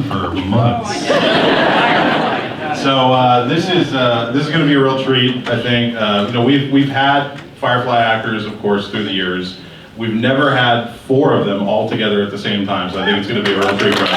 for months. So this is going to be a real treat, I think. We've had Firefly actors, of course, through the years. We've never had 4 of them all together at the same time, so I think it's going to be a real treat for us.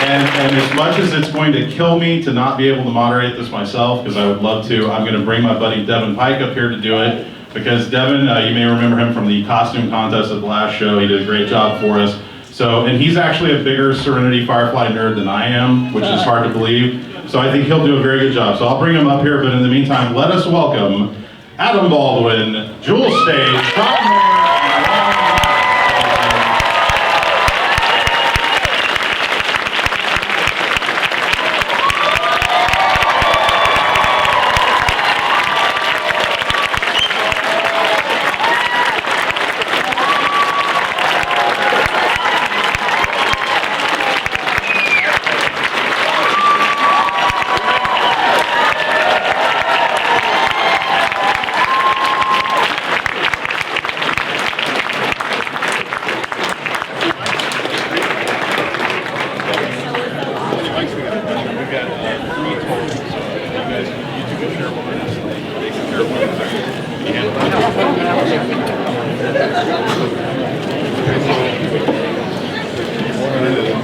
And as much as it's going to kill me to not be able to moderate this myself, because I would love to, I'm going to bring my buddy Devin Pike up here to do it. Because Devin, you may remember him from the costume contest at the last show. He did a great job for us. So, and he's actually a bigger Serenity Firefly nerd than I am, which is hard to believe. So I think he'll do a very good job. So I'll bring him up here, but in the meantime, let us welcome Adam Baldwin, Jewel Staite, Maher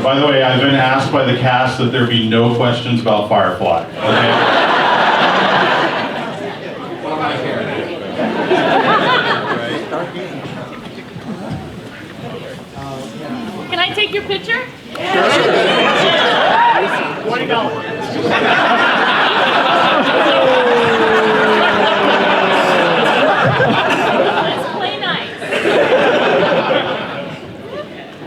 By the way, I've been asked by the cast that there be no questions about Firefly. Okay? Can I take your picture? Sure. $20. Let's play nice.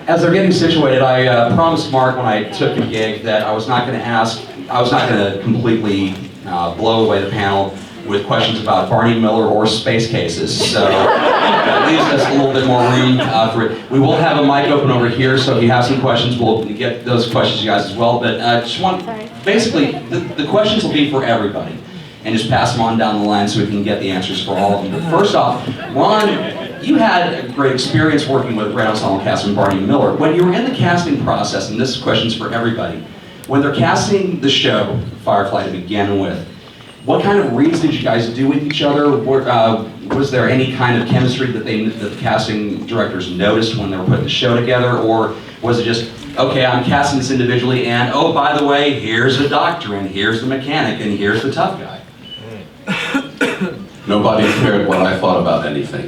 As they're getting situated, I promised Mark when I took the gig that I was not going to completely blow away the panel with questions about Barney Miller or space cases. So that leaves us a little bit more room for it. We will have a mic open over here, so if you have some questions, we'll get those questions to you guys as well. But basically, the questions will be for everybody. And just pass them on down the line so we can get the answers for all of them. But first off, Ron, you had a great experience working with Red Ensemble cast and Barney Miller. When you were in the casting process, and this question's for everybody, when they're casting the show, Firefly to begin with, what kind of reads did you guys do with each other? Was there any kind of chemistry that the casting directors noticed when they were putting the show together? Or was it just, okay, I'm casting this individually, and oh, by the way, here's the doctor, and here's the mechanic, and here's the tough guy? Nobody cared what I thought about anything.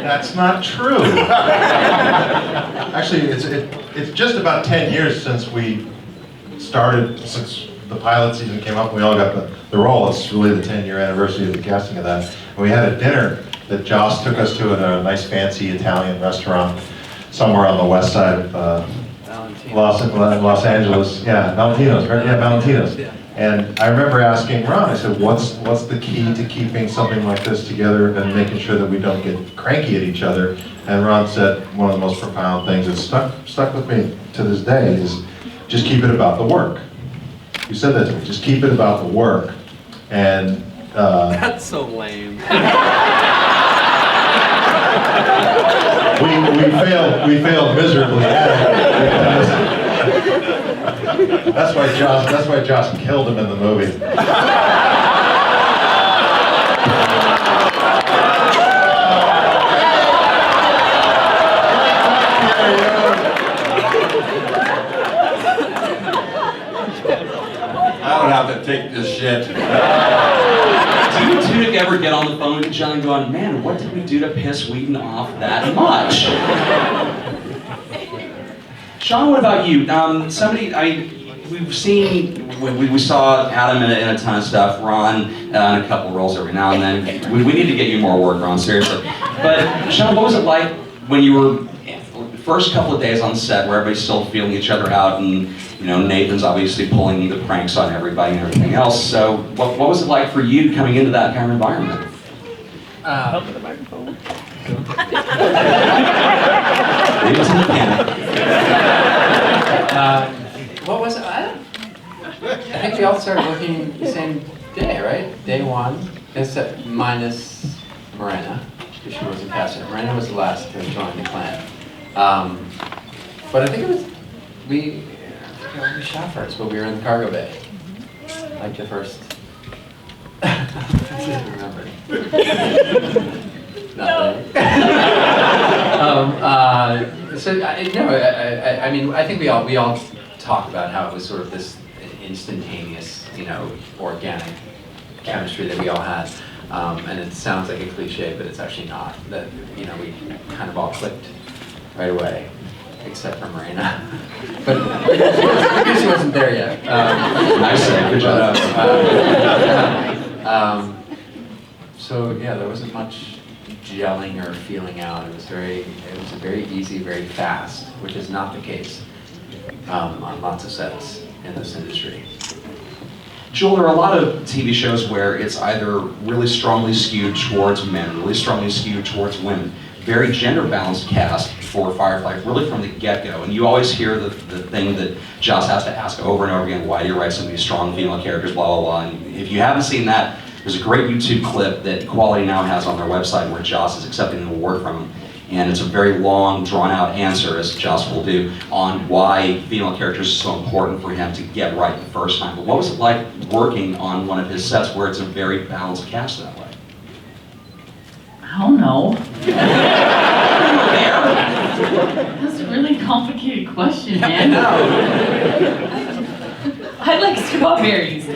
That's not true. Actually, it's just about 10 years since the pilot season came up and we all got the role. It's really the 10-year anniversary of the casting of that. And we had a dinner that Joss took us to at a nice fancy Italian restaurant somewhere on the west side of Los Angeles. Yeah, Valentino's, right? Yeah, Valentino's. And I remember asking Ron, I said, what's the key to keeping something like this together and making sure that we don't get cranky at each other? And Ron said one of the most profound things that stuck with me to this day is just keep it about the work. You said that to me, just keep it about the work. And That's so lame. we failed miserably at it. That's why Josh killed him in the movie. I don't have to take this shit. Do you two ever get on the phone with each other and going, man, what did we do to piss Whedon off that much? Sean, what about you? We've seen, we saw Adam in a ton of stuff, Ron in a couple roles every now and then. We need to get you more work, Ron, seriously. But Sean, what was it like when you were the first couple of days on set where everybody's still feeling each other out and Nathan's obviously pulling the pranks on everybody and everything else. So what was it like for you coming into that kind of environment? Help with the microphone. What was it? I think we all started working the same day, right? Day one, except minus Miranda, because she worked past it. Miranda was the last to join the clan. But I think it was, we shot first, but we were in the cargo bay. Like the first. I don't remember. Nothing. I mean, I think we all talk about how it was sort of this instantaneous, organic chemistry that we all had. And it sounds like a cliche, but it's actually not. That, we kind of all clicked right away, except for Marina. But because she wasn't there yet. Nice, good job. So yeah, there wasn't much gelling or feeling out. It was very easy, very fast, which is not the case on lots of sets in this industry. Joel, there are a lot of TV shows where it's either really strongly skewed towards men, really strongly skewed towards women. Very gender-balanced cast for Firefly, really from the get-go. And you always hear the thing that Joss has to ask over and over again, why do you write so many strong female characters, blah, blah, blah. And if you haven't seen that, there's a great YouTube clip that Quality Now has on their website where Joss is accepting an award from him. And it's a very long, drawn-out answer, as Joss will do, on why female characters are so important for him to get right the first time. But what was it like working on one of his sets where it's a very balanced cast that way? I don't know. That's a really complicated question, man. I like strawberries.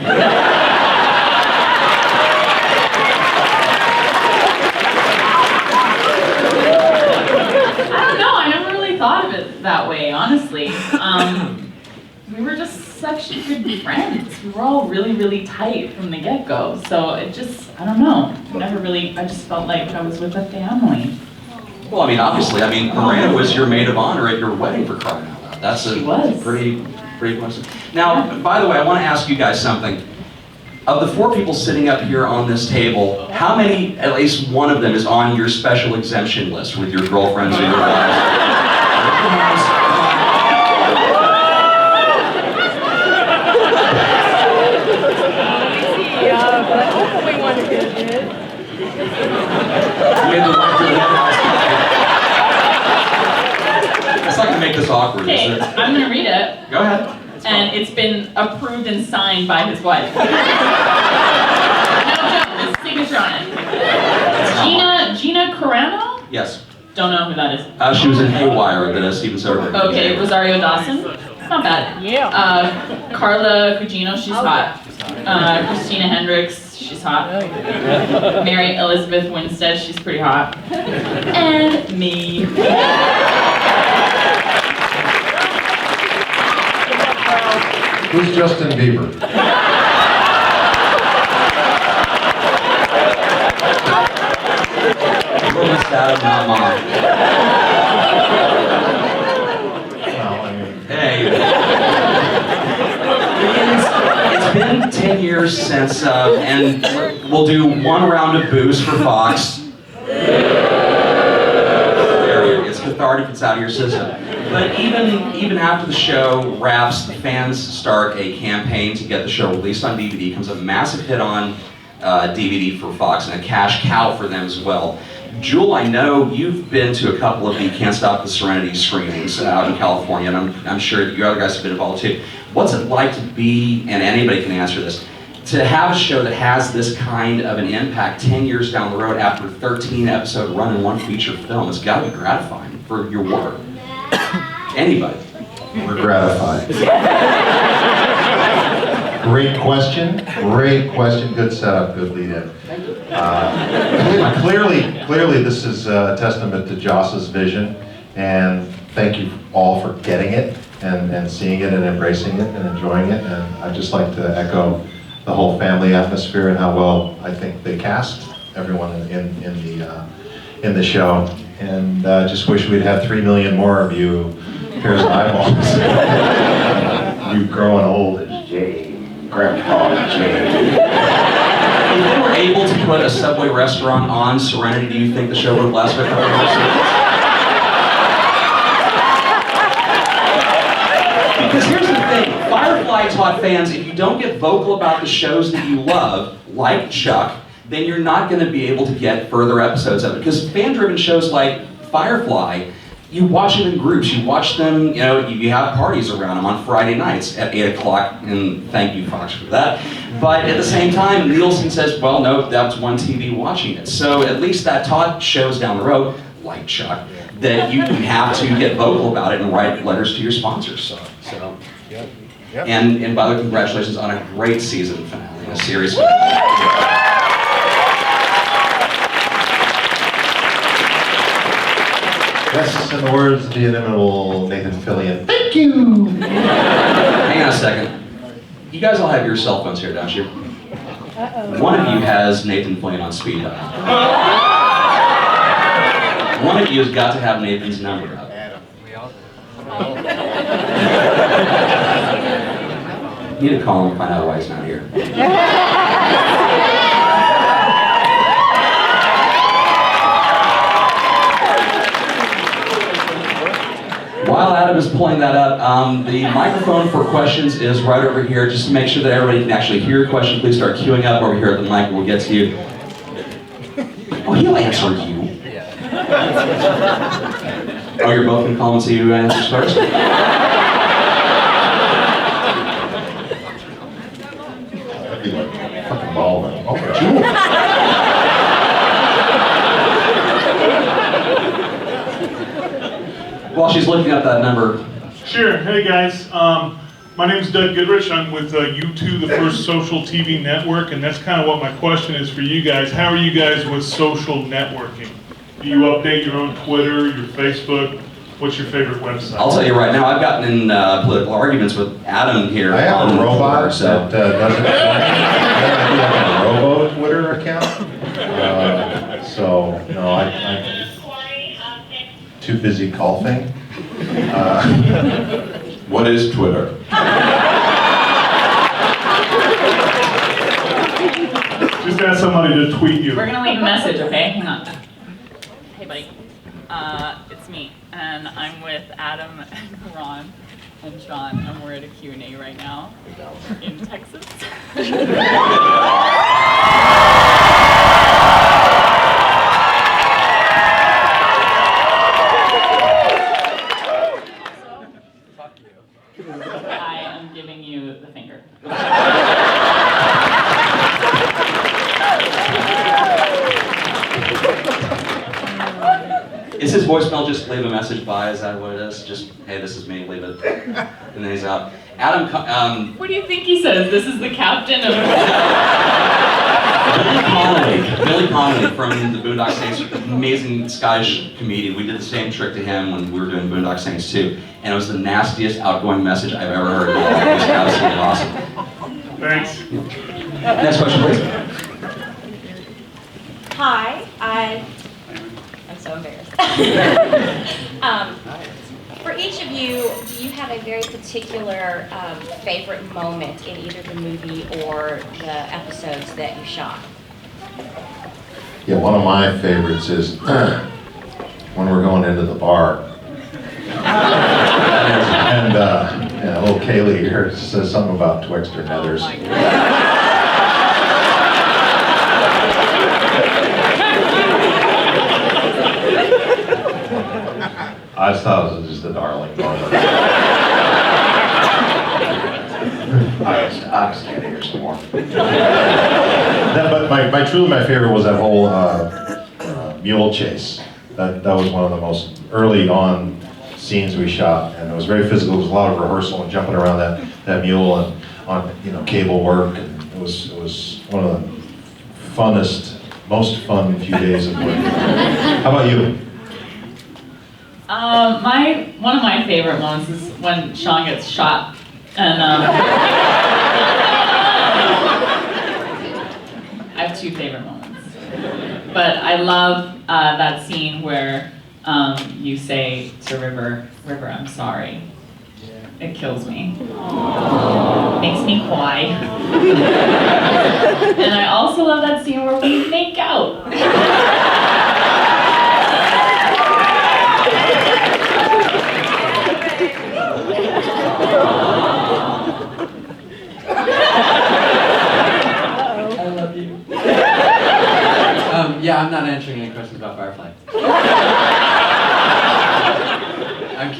Thought of it that way, honestly. We were just such good friends. We were all really, really tight from the get-go. So it just, I don't know. I just felt like I was with a family. Well, obviously, Miranda was your maid of honor at your wedding, for crying out loud. That's She was. pretty close. Now, by the way, I want to ask you guys something. Of the 4 people sitting up here on this table, how many, at least one of them, is on your special exemption list with your girlfriends or your wives? It's not going to make this awkward, Okay, is it? I'm going to read it. Go ahead. And it's been approved and signed by his wife. No joke, his signature on it. Gina Carano? Yes. Don't know who that is. She was in Haywire, but Steven Soderbergh. Okay, Rosario Dawson. It's not bad. Yeah. Carla Cugino, she's hot. Christina Hendricks, she's hot. Mary Elizabeth Winstead, she's pretty hot. And me. Who's Justin Bieber? Not mine. Hey. It's been 10 years since, and we'll do one round of booze for Fox. There you go. It's cathartic, it's out of your system. But even after the show wraps, the fans start a campaign to get the show released on DVD. It becomes a massive hit on DVD for Fox and a cash cow for them as well. Jewel, I know you've been to a couple of the Can't Stop the Serenity screenings out in California, and I'm sure that you other guys have been involved too. What's it like to be, and anybody can answer this, to have a show that has this kind of an impact 10 years down the road after a 13-episode run in one feature film? It's got to be gratifying for your work. Anybody? We're gratified. Great question, good setup, good lead-in. Clearly this is a testament to Joss's vision, and thank you all for getting it, and seeing it, and embracing it, and enjoying it, and I'd just like to echo the whole family atmosphere and how well I think they cast everyone in the show, and just wish we'd had 3 million more of you. Here's eyeballs. You growing old as Jay. Grandpa Jay. If they were able to put a Subway restaurant on Serenity, do you think the show would have lasted a couple more seasons? Because here's the thing, Firefly taught fans, if you don't get vocal about the shows that you love, like Chuck, then you're not going to be able to get further episodes of it. Because fan-driven shows like Firefly, you watch them in groups, you watch them, you know, you have parties around them on Friday nights at 8 o'clock, and thank you, Fox, for that. But at the same time, Nielsen says, well, no, that's one TV watching it. So at least that taught shows down the road, like Chuck, that you have to get vocal about it and write letters to your sponsors. So. And by the way, congratulations on a great season finale, a series finale. Yes, in the words of the inimitable Nathan Fillion, thank you! Hang on a second. You guys all have your cell phones here, don't you? One of you has Nathan Fillion on speed dial. One of you has got to have Nathan's number up. You need to call him and find out why he's not here. While Adam is pulling that up, the microphone for questions is right over here. Just to make sure that everybody can actually hear your question, please start queuing up over here at the mic and we'll get to you. Oh, he'll answer you. Oh, you're both going to call and see who answers first? That'd be like fucking Baldwin. Oh, Jewel. While she's looking up that number. Sure. Hey guys, my name is Doug Goodrich. I'm with U2, the first social TV network, and that's kind of what my question is for you guys. How are you guys with social networking? Do you update your own Twitter, your Facebook? What's your favorite website? I'll tell you right now, I've gotten in political arguments with Adam here. I have a robot Twitter, so. that doesn't. I have a robo Twitter account. So no, I'm too busy golfing. What is Twitter? Just ask somebody to tweet you. We're gonna leave a message, okay? Hang on. Hey, buddy. It's me, and I'm with Adam and Ron and Sean, and we're at a Q&A right now in Texas. I am giving you the finger. Is his voicemail just leave a message by? Is that what it is? Just, hey, this is me, leave it. And then he's out. Adam, What do you think he says? This is the captain of... Billy Connolly from the Boondock Saints, amazing Scottish comedian. We did the same trick to him when we were doing Boondock Saints too. And it was the nastiest outgoing message I've ever heard. It was absolutely awesome. Thanks. Next question, please. Hi, I'm so embarrassed. For each of you, do you have a very particular favorite moment in either the movie or the episodes that you shot? Yeah, one of my favorites is when we're going into the bar. And yeah, little Kaylee here says something about Twixt or Nethers. I just thought it was just a darling moment. I just can't hear some more. But truly my favorite was that whole mule chase. That was one of the most early on scenes we shot, and it was very physical. There was a lot of rehearsal and jumping around that mule and on cable work. And it was one of the funnest, most fun few days of work. How about you? One of my favorite moments is when Sean gets shot, and I have two favorite moments. But I love that scene where you say to River, I'm sorry. It kills me. Makes me cry. And I also love that scene where we make out. I love you.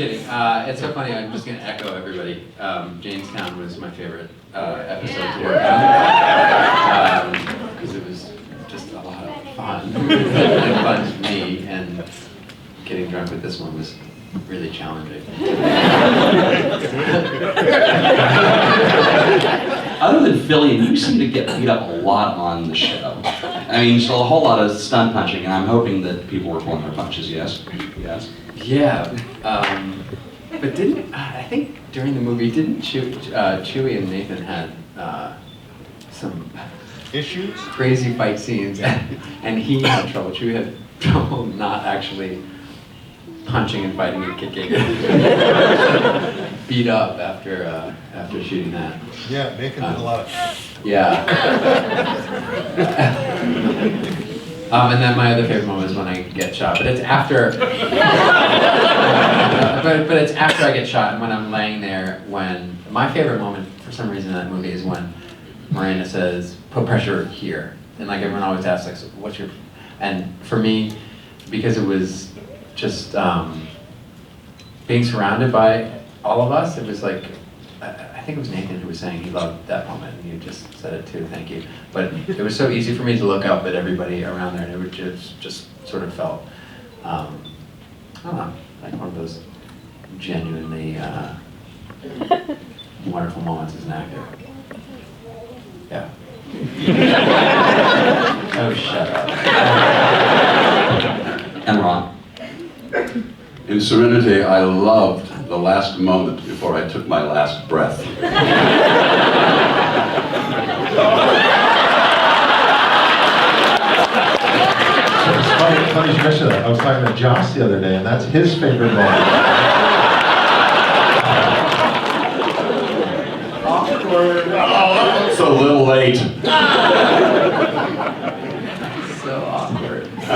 kidding. It's so funny. I'm just gonna echo everybody. Jamestown was my favorite episode to work on because it was just a lot of fun and fun to me, and getting drunk with this one was really challenging. Other than Fillion, you seem to get beat up a lot on the show. I mean, so a whole lot of stunt punching, and I'm hoping that people were pulling their punches. Yes. Yes. Yeah, but I think during the movie, didn't Chewie and Nathan had some Issues? crazy fight scenes, and he had trouble. Chewie had trouble not actually punching and fighting and kicking. Beat up after shooting that. Yeah, Nathan did a lot of. Yeah. And then my other favorite moment is when I get shot, but it's after. but it's after I get shot and when I'm laying there. When my favorite moment, for some reason, in that movie is when Miranda says, "Put pressure here," and like everyone always asks, like, so "What's your?" And for me, because it was just being surrounded by all of us, it was like. I think it was Nathan who was saying he loved that moment, and you just said it too, thank you. But it was so easy for me to look up at everybody around there, and it would just sort of felt, I don't know, like one of those genuinely wonderful moments as an actor. Yeah. Oh, shut up. And Ron. In Serenity, I loved the last moment before I took my last breath. It's funny you mentioned that. I was talking to Josh the other day, and that's his favorite moment. Awkward. Oh, it's a little late. So awkward. I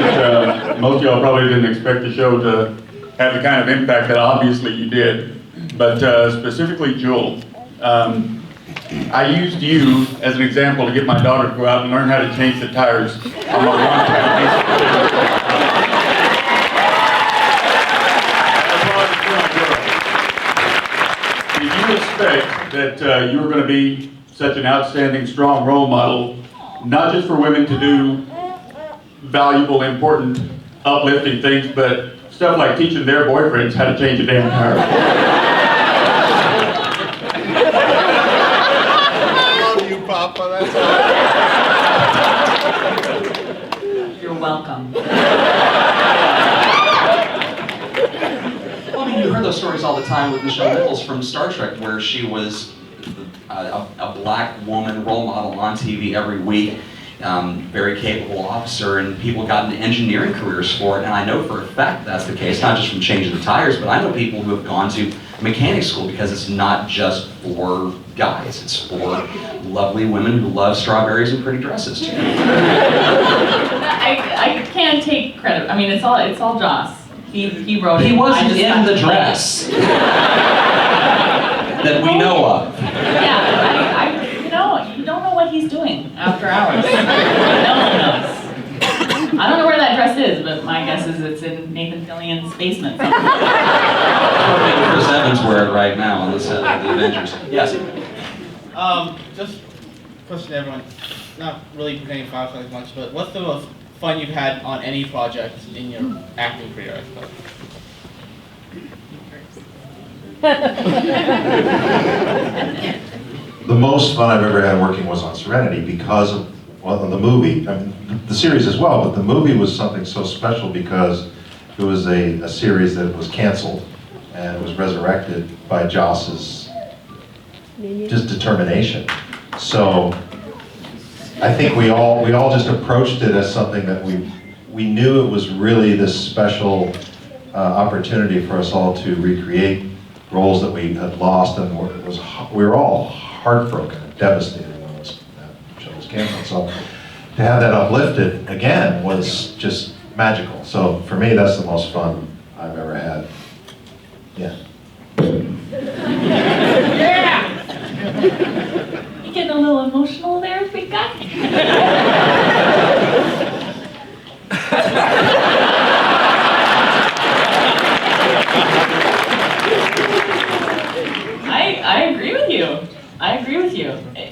know that most of y'all probably didn't expect the show to have the kind of impact that obviously you did, but specifically Jewel. I used you as an example to get my daughter to go out and learn how to change the tires on my one-time. Did you expect that you were going to be such an outstanding, strong role model, not just for women to do valuable, important, uplifting things, but stuff like teaching their boyfriends how to change a damn tire? I love you, Papa. That's You're welcome. Well, I mean, you heard those stories all the time with Michelle Nichols from Star Trek, where she was a black woman role model on TV every week. Very capable officer, and people got into engineering careers for it, and I know for a fact that's the case, not just from changing the tires, but I know people who have gone to mechanic school because it's not just for guys, it's for lovely women who love strawberries and pretty dresses too. I can't take credit. I mean, it's all Joss. He wrote it. He wasn't I just in got the to dress that we know of. Yeah, you don't know what he's doing after hours. No one knows. I don't know where that dress is, but my guess is it's in Nathan Fillion's basement. Chris Evans wear it right now on the set of the Avengers. Yes. Just question to everyone, not really pertaining to Firefly as much, but what's the most fun you've had on any project in your acting career, I suppose? The most fun I've ever had working was on Serenity because of, well, the movie, I mean, the series as well, but the movie was something so special because it was a series that was canceled and was resurrected by Joss's just determination. So I think we all just approached it as something that we knew it was really this special opportunity for us all to recreate roles that we had lost, and we were all heartbroken and devastated when that show was canceled. So to have that uplifted again was just magical. So for me, that's the most fun I've ever had. Yeah. Yeah! You getting a little emotional there, big guy?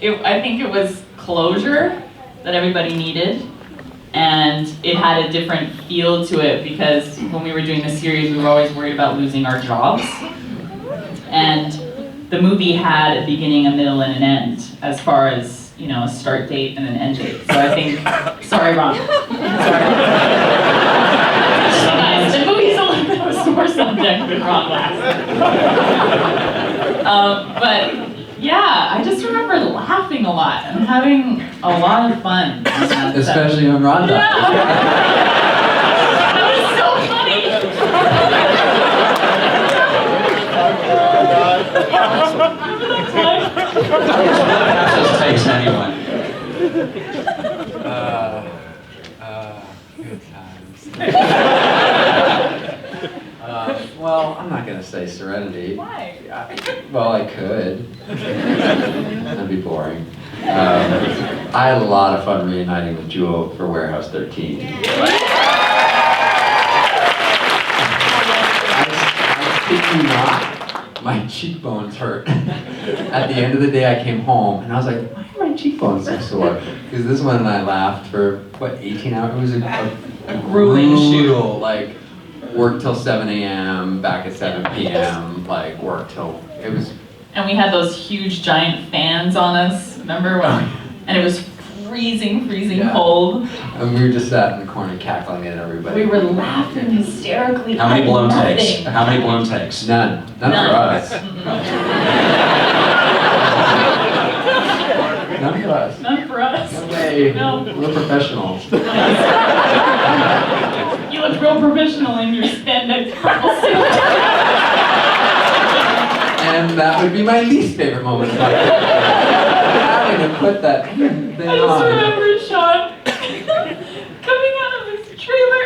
I think it was closure that everybody needed, and it had a different feel to it because when we were doing the series, we were always worried about losing our jobs. And the movie had a beginning, a middle, and an end, as far as, you know, a start date and an end date. So I think, sorry, Ron. Sorry. The movie's a little bit of a sore subject with Ron Glass. But yeah, I just remember laughing a lot and having a lot of fun. Especially when Ron died. Yeah. That was so funny. Just takes anyone. Good times. Well, I'm not gonna say Serenity. Why? Well, I could. That'd be boring. I had a lot of fun reuniting with Jewel for Warehouse 13. I kid you not, my cheekbones hurt. At the end of the day, I came home and I was like, why are my cheekbones so sore? Because this one and I laughed for, what, 18 hours? It was a grueling shoot. Like, work till 7 a.m., back at 7 p.m., like, work till, it was... And we had those huge giant fans on us, remember? And it was freezing cold. And we were just sat in the corner cackling at everybody. We were laughing hysterically. How many blown nothing. takes? How many blown takes? None. None for us. None for us. None for us. No way. No. We're professionals. You look real professional in your spandex purple suit. And that would be my least favorite moment of my life. Having to put that thing I just on. remember Sean coming out of his trailer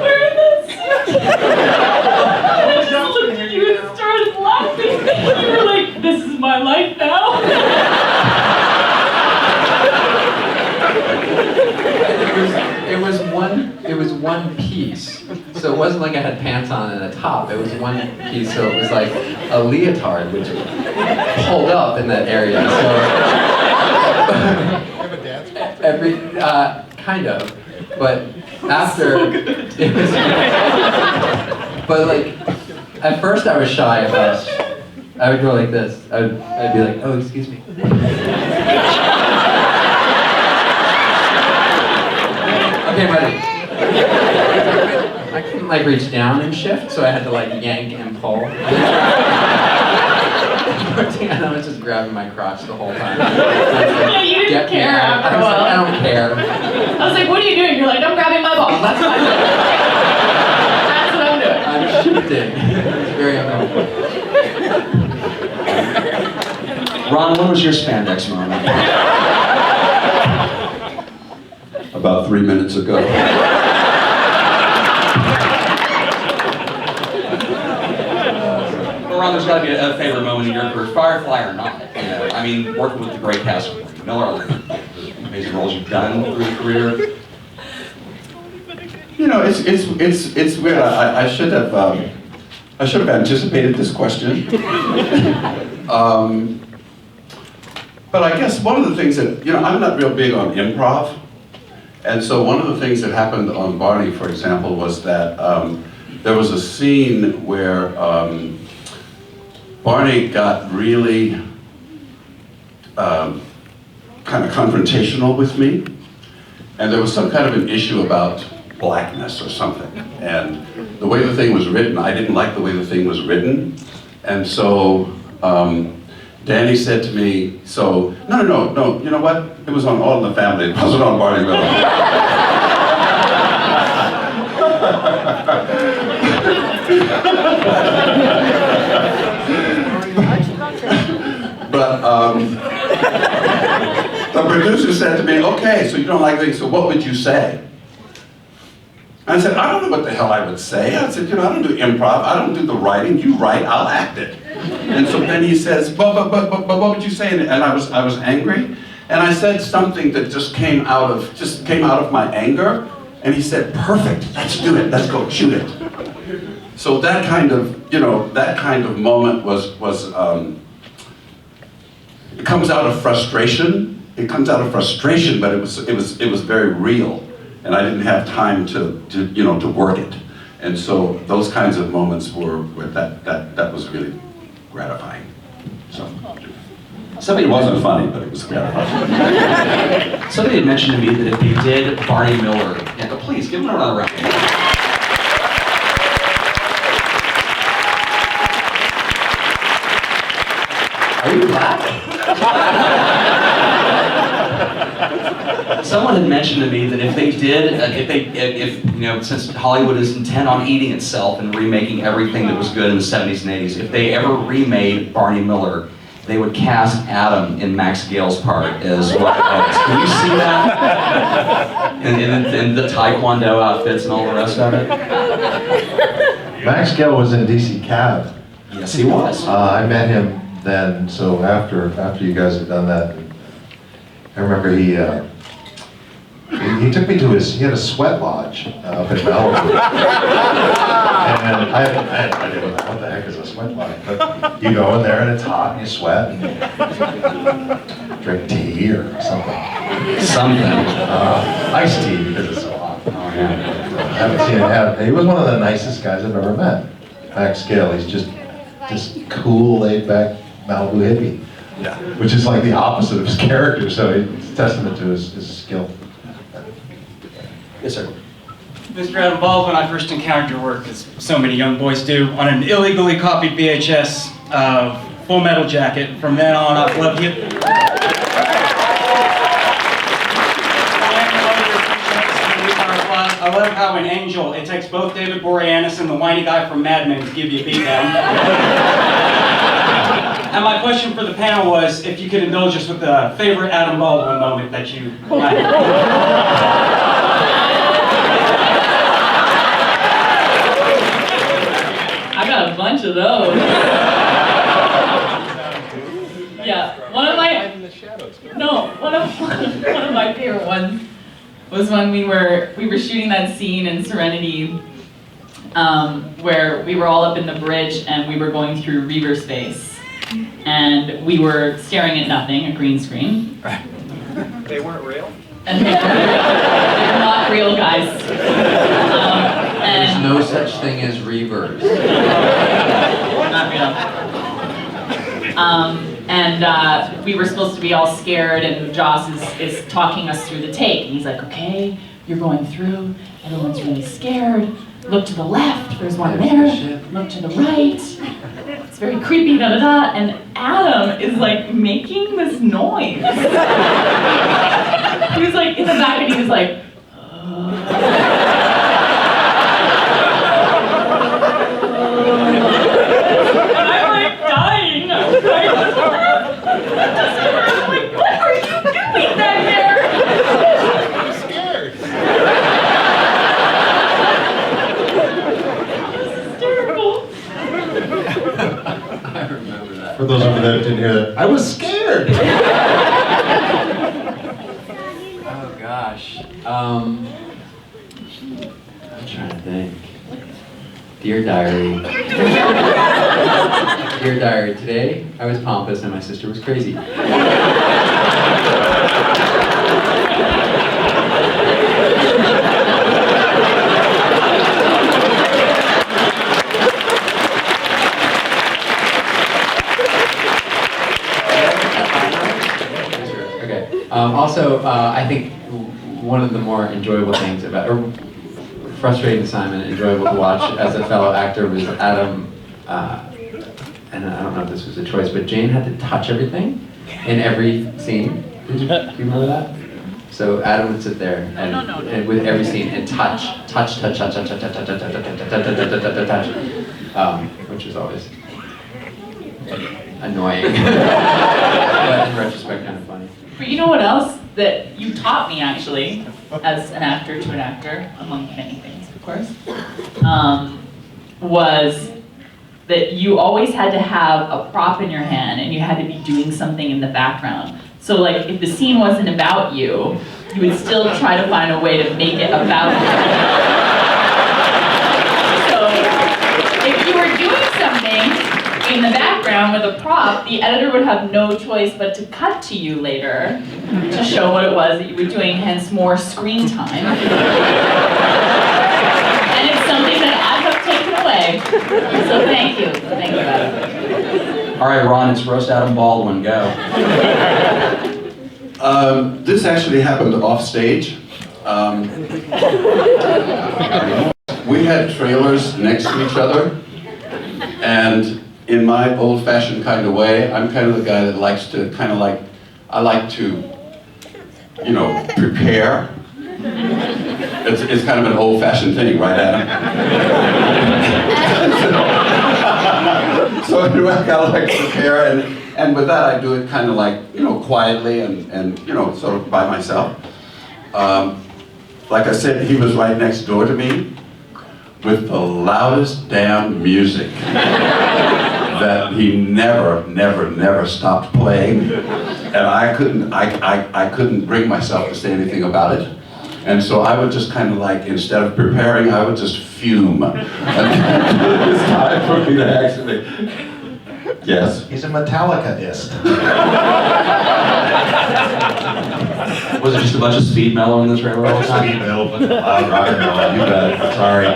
wearing that suit. And I just looked at you and started laughing. You were like, this is my life now. It was one piece. So it wasn't like I had pants on and a top. It was one piece, so it was like a leotard, which pulled up in that area. So kind of. But after it was, but like at first I was shy about. I would go like this. I'd be like, oh, excuse me. Okay, buddy. I couldn't like reach down and shift, so I had to like yank and pull. And I was just grabbing my crotch the whole time. Yeah, you didn't care after a while. I don't care. I was like, what are you doing? You're like, I'm grabbing my balls. That's what I'm doing. That's what I'm doing. I'm shifting. It's very uncomfortable. Ron, when was your spandex moment? About 3 minutes ago. Well, Ron, there's got to be a favorite moment in your career, Firefly or not. You know, I mean, working with the great cast of Miller, the amazing roles you've done through your career. You know, it's weird. I should have anticipated this question. But I guess one of the things that, you know, I'm not real big on improv. And so one of the things that happened on Barney, for example, was that there was a scene where Barney got really kind of confrontational with me. And there was some kind of an issue about blackness or something. And the way the thing was written, I didn't like the way the thing was written. And so Danny said to me, so, no, you know what? It was on All in the Family, it wasn't on Barney Miller. But the producer said to me, okay, so you don't like things, so what would you say? I said, I don't know what the hell I would say. I said, you know, I don't do improv, I don't do the writing, you write, I'll act it. And so then he says, but what would you say? And I was angry, and I said something that just came out of my anger, and he said, perfect, let's do it, let's go, shoot it. So that kind of, you know, that kind of moment was it comes out of frustration. It comes out of frustration, but it was very real, and I didn't have time to work it. And so those kinds of moments were that was really gratifying. So. It wasn't funny, but it was gratifying. Somebody had mentioned to me that if they did Barney Miller, yeah, please give him another round. Are you laughing? Someone had mentioned to me that if they did, since Hollywood is intent on eating itself and remaking everything that was good in the 70s and 80s, if they ever remade Barney Miller, they would cast Adam in Max Gale's part as what it was. Can you see that? And the Taekwondo outfits and all the rest of it? Max Gale was in DC Cab. Yes, he was. I met him then, so after you guys had done that, I remember he took me to he had a sweat lodge up in Malibu. And I had no idea what the heck is a sweat lodge, but you go in there and it's hot and you sweat and drink tea or something. Iced tea because it's so hot. Oh, yeah. I haven't seen him he was one of the nicest guys I've ever met. Max Gale, he's just cool, laid-back Malibu hippie. Yeah. Which is like the opposite of his character, so it's a testament to his skill. Yes, sir. Mr. Adam Baldwin, I first encountered your work, as so many young boys do, on an illegally copied VHS of Full Metal Jacket. From then on, I've loved you. I love how in Angel, it takes both David Boreanaz and the whiny guy from Mad Men to give you a beatdown. And my question for the panel was if you could indulge us with a favorite Adam Baldwin moment that you might. I got a bunch of those. Yeah, one of my favorite ones was when we were shooting that scene in Serenity, where we were all up in the bridge and we were going through reaver space, and we were staring at nothing, a green screen. They weren't real? And they were not real, guys. There's no such thing as reavers. Not real. And we were supposed to be all scared, and Joss is talking us through the take. And he's like, okay, you're going through, everyone's really scared. Look to the left, there's one there. Look to the right. It's very creepy, da da da. And Adam is like making this noise. He was like in the back and he was like, and I'm like dying. I'm like, what are you doing back there? I'm scared. This is terrible. I remember that. For those of you that didn't hear that, I was scared. Oh gosh. I'm trying to think. Dear Diary. Dear Diary, today I was pompous and my sister was crazy. Okay. Also, I think one of the more enjoyable things about, or frustrating assignment, enjoyable to watch as a fellow actor was Adam, and I don't know if this was a choice, but Jane had to touch everything in every scene. Do you remember that? So Adam would sit there and with every scene and touch, which was always annoying, but in retrospect kind of funny. But you know what else that you taught me actually, as an actor to an actor, among many things, of course, was that you always had to have a prop in your hand and you had to be doing something in the background. So like if the scene wasn't about you, you would still try to find a way to make it about you. So if you were doing something be in the background with a prop, the editor would have no choice but to cut to you later to show what it was that you were doing, hence more screen time. And it's something that I have taken away. So thank you. Thank you, Adam. All right, Ron, it's roast Adam Baldwin. Go. This actually happened off stage. We had trailers next to each other, and in my old-fashioned kind of way, I'm kind of the guy that likes to I like to, you know, prepare. It's kind of an old-fashioned thing, right, Adam? So anyway, I kind of like to prepare, and with that I do it kind of like, you know, quietly and you know, sort of by myself. Like I said, he was right next door to me with the loudest damn music that he never stopped playing, and I couldn't bring myself to say anything about it. And so I would just kind of like, instead of preparing, I would just fume. And it's time for me to actually. Yes? He's a Metallica-ist. Was it just a bunch of speed mellow in the trailer all the time? Speed metal, but loud rock and roll, you bet. Sorry.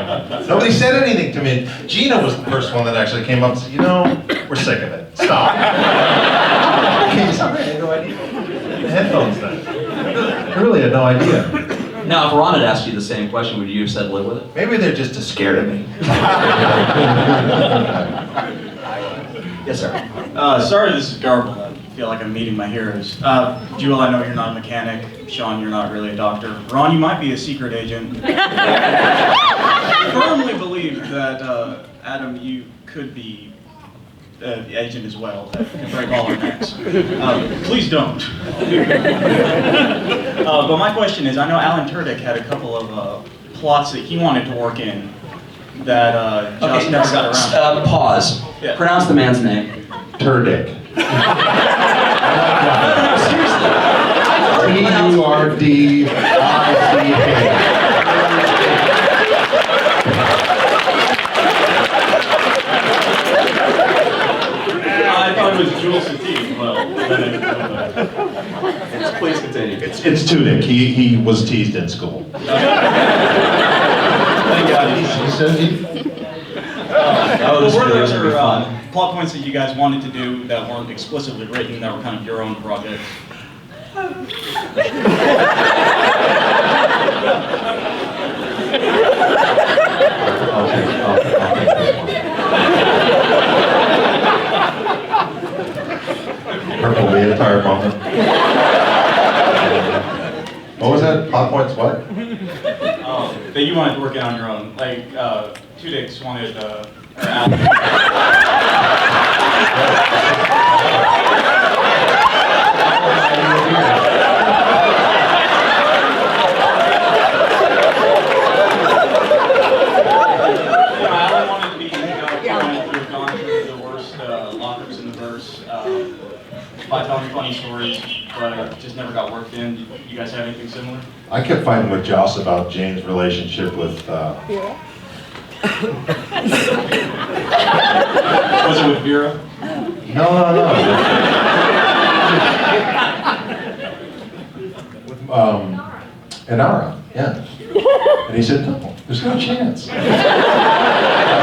Nobody said anything to me. Gina was the first one that actually came up and said, you know, we're sick of it. Stop. Okay, sorry, I had no idea. The headphones then. I really had no idea. Now, if Ron had asked you the same question, would you have said live with it? Maybe they're just as scared of me. Yes, sir. Sorry this is garbled. I feel like I'm meeting my heroes. Jewel, I know you're not a mechanic. Sean, you're not really a doctor. Ron, you might be a secret agent. I firmly believe that, Adam, you could be an agent as well that could break all our necks. Please don't. But my question is, I know Alan Tudyk had a couple of plots that he wanted to work in that Josh never got around. Pause. Yeah. Pronounce the man's name. Turdick. Seriously. T-U-R-D-I-C-K. I thought it was Jewel Satie. Well, Please continue. It's Tudyk. He was teased in school. thank God. He says he... this Were video's there gonna be fun. plot points that you guys wanted to do that weren't explicitly written, that were kind of your own projects? Purple leotard moment. What was that? Plot points what? That you wanted to work it on your own. Like, Tudyk wanted, or Alan. Alan wanted to be going through the worst lockups in the verse by telling funny stories, but just never got worked in. You guys have anything similar? I kept fighting with Joss about Jane's relationship with... Was it with Vera? No. With Inara, yeah. And he said, no, there's no chance. I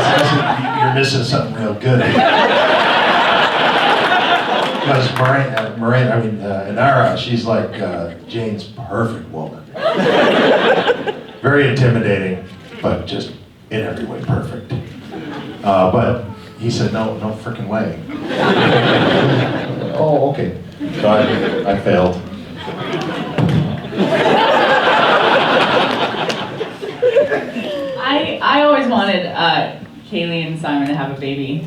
said, you're missing something real good. Because Inara, she's like Jane's perfect woman. Very intimidating, but just in every way perfect. But he said, no freaking way. Oh, okay. So I failed. I always wanted Kaylee and Simon to have a baby.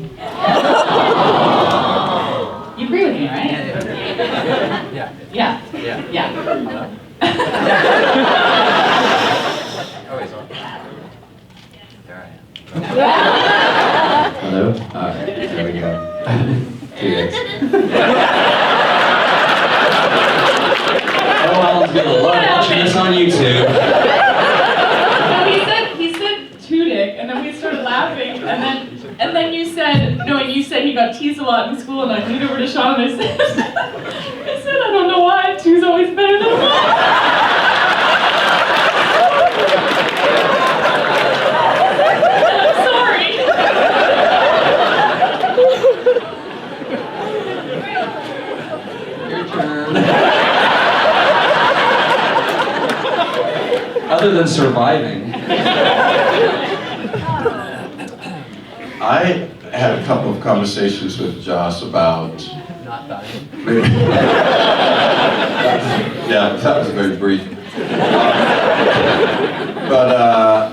You agree with me, right? Yeah. Oh, he's on. There I am. Hello? Alright, there we go. Cheers. Oh, Alan's gonna love watching this on YouTube. He said Tudyk, and then we started laughing, and then you said, no, and you said he he got teased a lot in school, and I leaned over to Sean and I said, I don't know why, two's always better than one. I'm sorry. Your turn. Other than surviving. I had a couple of conversations with Joss about. Not dying. Yeah, that was very brief. But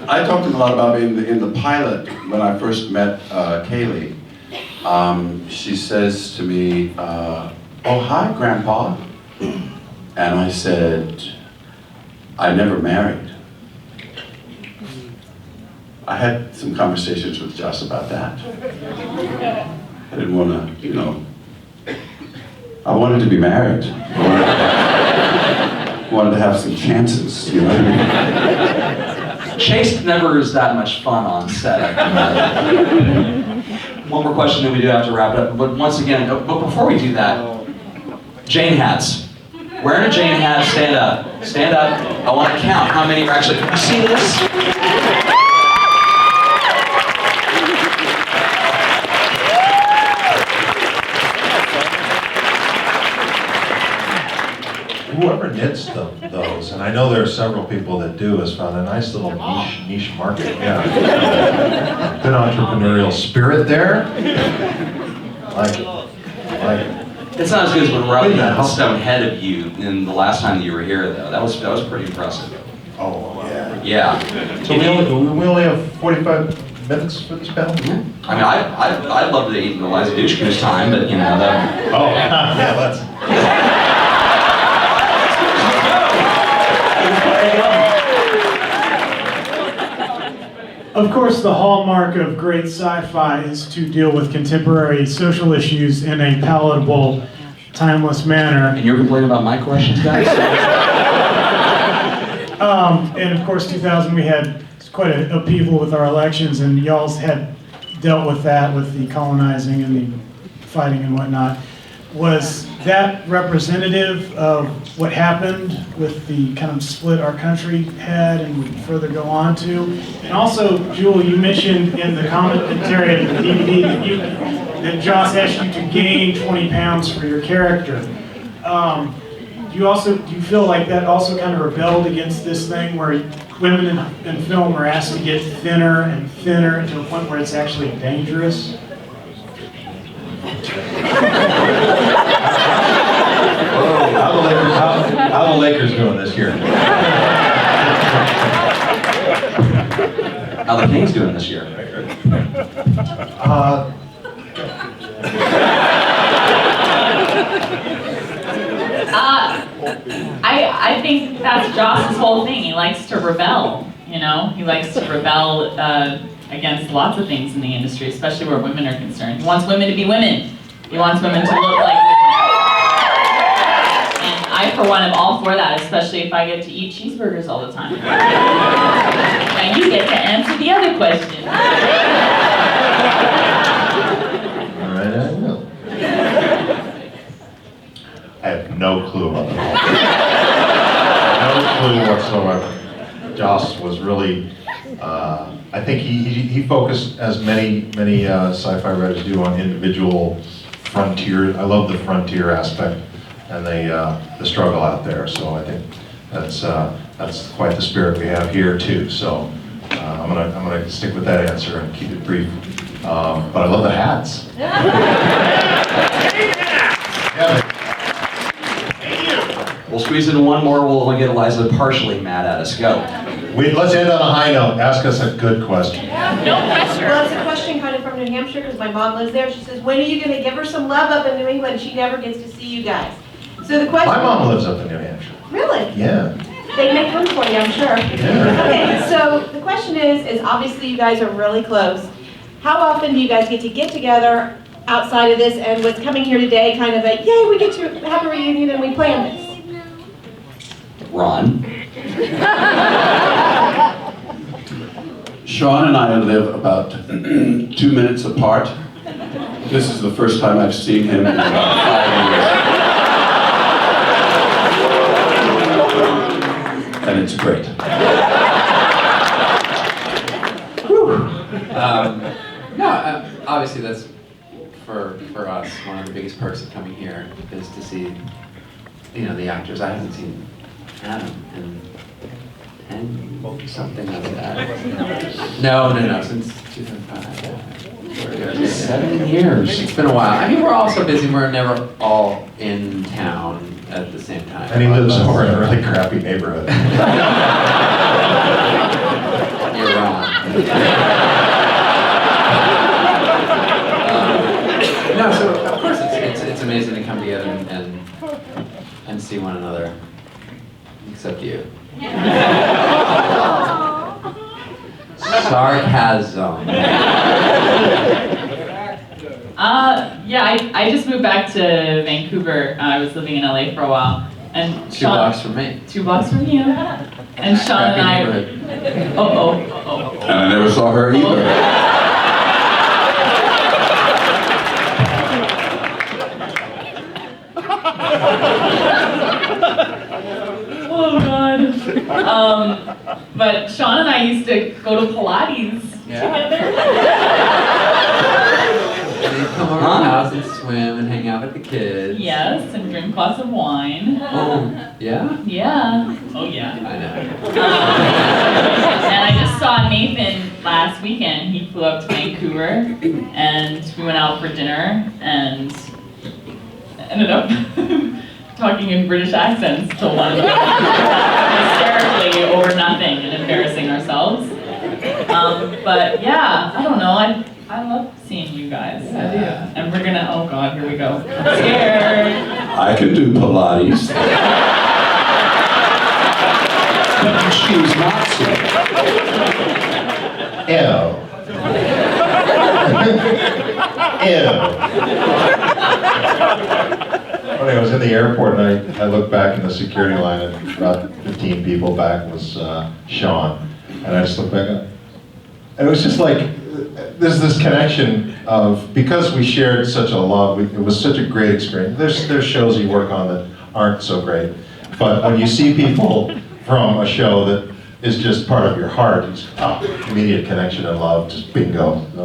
I talked to him a lot about being in the pilot when I first met Kaylee. She says to me, "Oh, hi, Grandpa." And I said, "I never married." I had some conversations with Joss about that. I didn't want to, you know, I wanted to be married. Wanted to have some chances, you know what I mean? Chase never is that much fun on set. One more question, then we do have to wrap it up. But once again, but before we do that, Jane hats. Wearing a Jane hat, stand up. Stand up. I want to count how many are actually. You see this? Whoever knits those, and I know there are several people that do, has found a nice little niche market. Yeah, good entrepreneurial spirit there. Like it. It's not as good as when Robbie had a stone head of you in the last time that you were here, though. That was pretty impressive. Oh yeah. Yeah. So we only have 45 minutes for this panel. Yeah. I mean, I'd love to eat Eliza Dushku's time, but you know that. Oh yeah, let's. Of course, the hallmark of great sci-fi is to deal with contemporary social issues in a palatable, timeless manner. And you're complaining about my questions, guys? And of course, 2000, we had quite an upheaval with our elections, and y'all's had dealt with that, with the colonizing and the fighting and whatnot. Was that representative of what happened with the kind of split our country had and would further go on to? And also, Jewel, you mentioned in the commentary of the DVD that Joss asked you to gain 20 pounds for your character. Do you feel like that also kind of rebelled against this thing where women in film are asked to get thinner and thinner to a point where it's actually dangerous? How the Lakers doing this year? How the Kings doing this year? I think that's Joss's whole thing. He likes to rebel, you know? He likes to rebel against lots of things in the industry, especially where women are concerned. He wants women to be women. He wants women to look like women. And I, for one, am all for that, especially if I get to eat cheeseburgers all the time. And you get to answer the other question. All right, I will. I have no clue about that. No clue whatsoever. Joss was really, I think he focused, as many sci-fi writers do, on individual frontier. I love the frontier aspect and the struggle out there. So I think that's quite the spirit we have here too. So I'm gonna stick with that answer and keep it brief. But I love the hats. We'll squeeze in one more. We'll get Eliza partially mad at us. Go. Let's end on a high note. Ask us a good question. No pressure. Well, it's a question kind of from New Hampshire because my mom lives there. She says, when are you going to give her some love up in New England? She never gets to see you guys. So the question... My mom lives up in New Hampshire. Really? Yeah. They make room for you, I'm sure. Yeah. Okay, so the question is obviously you guys are really close. How often do you guys get together outside of this, and what's coming here today kind of a, yay, we get to have a reunion and we plan this? Ron. Sean and I live about 2 minutes apart. This is the first time I've seen him in about 5 years. And it's great. Obviously that's for us one of the biggest perks of coming here is to see, you know, the actors. I haven't seen Adam in 10 something like that. No, since 2005. 7 years. It's been a while. I mean, we're all so busy. We're never all in town at the same time. And he lives over in a really crappy neighborhood. You're wrong. No, so of course it's amazing to come together and see one another, except you. Sarcasm. Yeah, I just moved back to Vancouver. I was living in LA for a while. And 2 blocks from me. 2 blocks from you. And Sean and I. And I never saw her either. Oh God. But Sean and I used to go to Pilates together. And they'd come over to the house and swim and hang out with the kids. Yes, and drink lots of wine. Oh, yeah? Yeah. Oh yeah. I know. And I just saw Nathan last weekend. He flew up to Vancouver, and we went out for dinner, and ended up talking in British accents till 1 a.m. hysterically over nothing and embarrassing ourselves. But yeah, I don't know. I love seeing you guys. I do. And we're gonna. Oh God, here we go. I'm scared. I can do Pilates. But you choose not to. Ew. When I was in the airport and I looked back in the security line and about 15 people back was Sean. And I just looked back up. And it was just like, there's this connection of, because we shared such a love, it was such a great experience. There's shows you work on that aren't so great. But when you see people from a show that is just part of your heart, it's immediate connection and love, just bingo. And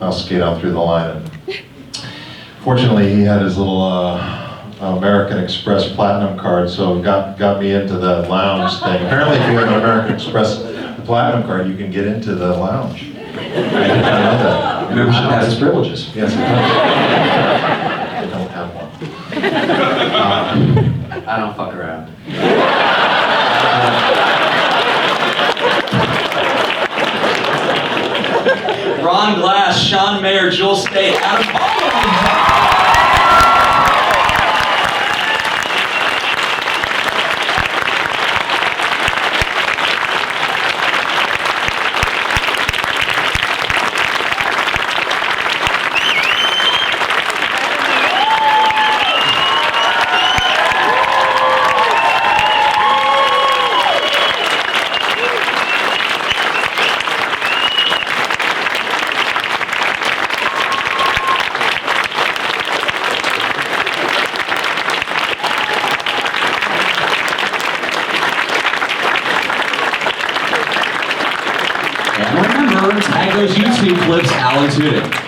I'll skate out through the line. And fortunately, he had his little American Express Platinum card, so it got me into the lounge thing. Apparently, if you have an American Express Platinum card, you can get into the lounge. I did not know that. Membership has its privileges. Yes, it does. I don't have one. I don't fuck around. Ron Glass, Sean Maher, Joel Staite, Adam Baldwin. And remember, tag those YouTube clips, Alan Tudyk.